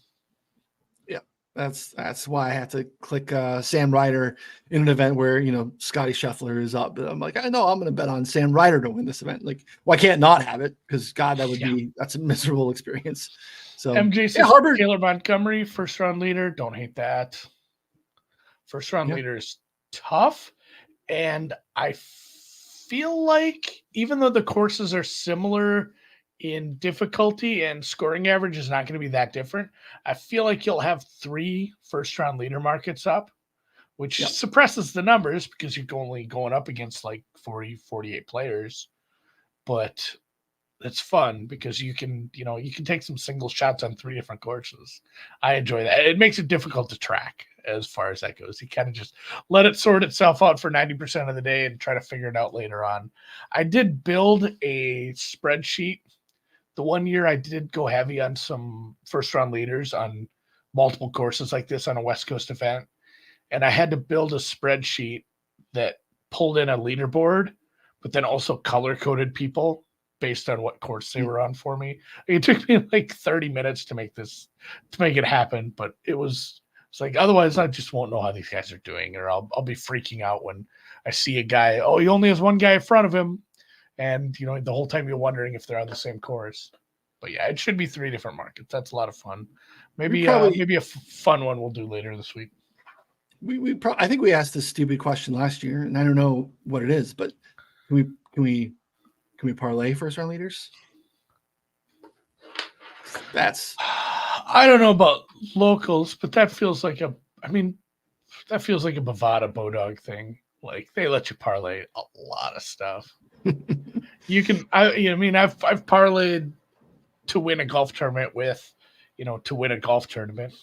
Yeah. That's why I had to click Sam Ryder in an event where Scotty Scheffler is up. But I'm like, I know I'm going to bet on Sam Ryder to win this event. Like, well, I can't not have it because God, that's a miserable experience. So MJ says Harbour. Taylor Montgomery, first round leader. Don't hate that. First round Yeah. leader is tough, and I feel like even though the courses are similar in difficulty and scoring average is not going to be that different, I feel like you'll have 3 first round leader markets up, which suppresses the numbers because you're only going up against like 40, 48 players. But it's fun because you can take some single shots on 3 different courses. I enjoy that. It makes it difficult to track as far as that goes. You kind of just let it sort itself out for 90% of the day and try to figure it out later on. I did build a spreadsheet. The one year I did go heavy on some first round leaders on multiple courses like this on a West Coast event. And I had to build a spreadsheet that pulled in a leaderboard, but then also color coded people based on what course they were on for me. It took me like 30 minutes to make it happen, but it's like, otherwise I just won't know how these guys are doing, or I'll be freaking out when I see a guy, he only has one guy in front of him. And, the whole time you're wondering if they're on the same course. But yeah, it should be 3 different markets. That's a lot of fun. Maybe a fun one we'll do later this week. I think we asked this stupid question last year, and I don't know what it is, but can we parlay first round leaders? I don't know about locals, but that feels like a Bovada Bodog thing. Like, they let you parlay a lot of stuff. You can, I've parlayed to win a golf tournament with, to win a golf tournament.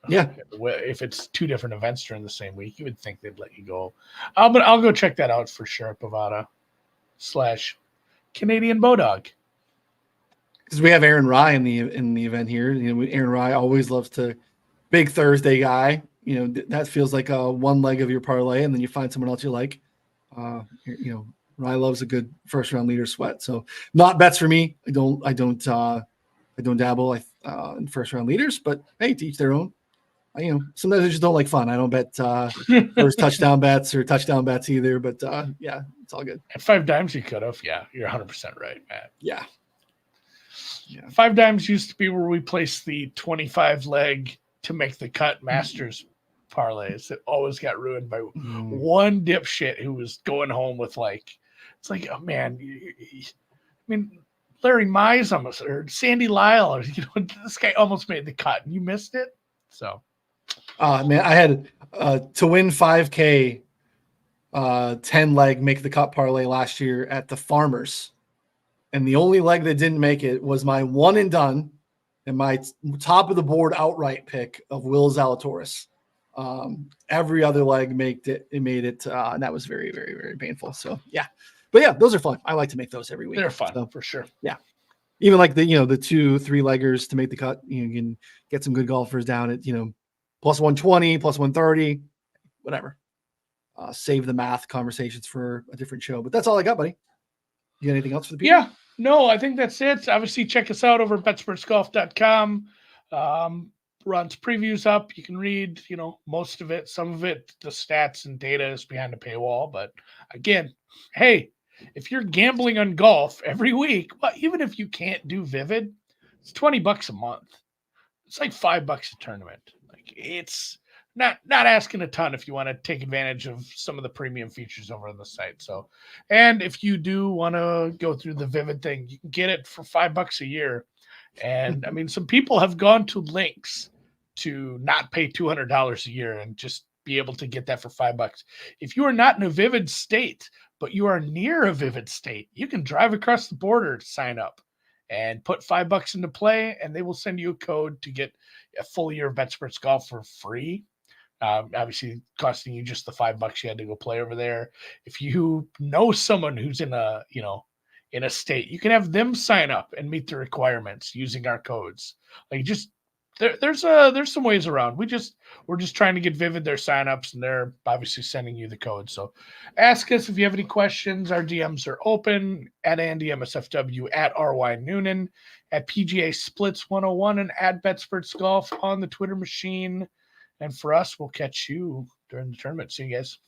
Yeah. If it's 2 different events during the same week, you would think they'd let you go. But I'll go check that out for sure. Bovada / Canadian Bodog. Because we have Aaron Rye in the event here. Aaron Rye always loves to big Thursday guy. That feels like one leg of your parlay, and then you find someone else you like. Rye loves a good first round leader sweat. So not bets for me. I don't dabble in first round leaders, but hey, to each their own. Sometimes I just don't like fun. I don't bet first touchdown bets or touchdown bets either, but yeah, it's all good. At 5 dimes you could have. Yeah, you're 100% right, Matt. Yeah. 5 dimes used to be where we placed the 25 leg to make the cut Masters parlays that always got ruined by one dipshit who was going home with it's like, oh man, Larry Mize almost, or Sandy Lyle, or this guy almost made the cut and you missed it. So, man, I had to win 5K 10 leg make the cut parlay last year at the Farmers, and the only leg that didn't make it was my one and done and my top of the board outright pick of Will Zalatoris. Every other leg made it, and that was very, very, very painful. So yeah, but yeah, those are fun. I like to make those every week. They're fun for sure. Yeah, even like the 2-3 leggers to make the cut. You can get some good golfers down at plus 120, plus 130, whatever. Save the math conversations for a different show. But that's all I got, buddy. You got anything else for the people? Yeah, no, I think that's it. Obviously, check us out over at betsportsgolf.com. Ron's previews up. You can read, most of it. Some of it, the stats and data is behind the paywall. But again, hey, if you're gambling on golf every week, well, even if you can't do Vivid, it's $20 a month. It's like $5 a tournament. Like, it's not asking a ton if you want to take advantage of some of the premium features over on the site. So, and if you do want to go through the Vivid thing, you can get it for $5 a year. And some people have gone to links to not pay $200 a year and just be able to get that for $5. If you are not in a Vivid state, but you are near a Vivid state, you can drive across the border to sign up and put $5 into play, and they will send you a code to get a full year of BetSports Golf for free. Obviously costing you just the $5 you had to go play over there. If you know someone who's in a state, you can have them sign up and meet the requirements using our codes. Like, just there's some ways around. We're just trying to get Vivid their signups, and they're obviously sending you the code. So ask us if you have any questions. Our DMs are open at Andy MSFW, at RY Noonan, at PGA Splits 101, and at BetSperts Golf on the Twitter machine. And for us, we'll catch you during the tournament. See you guys.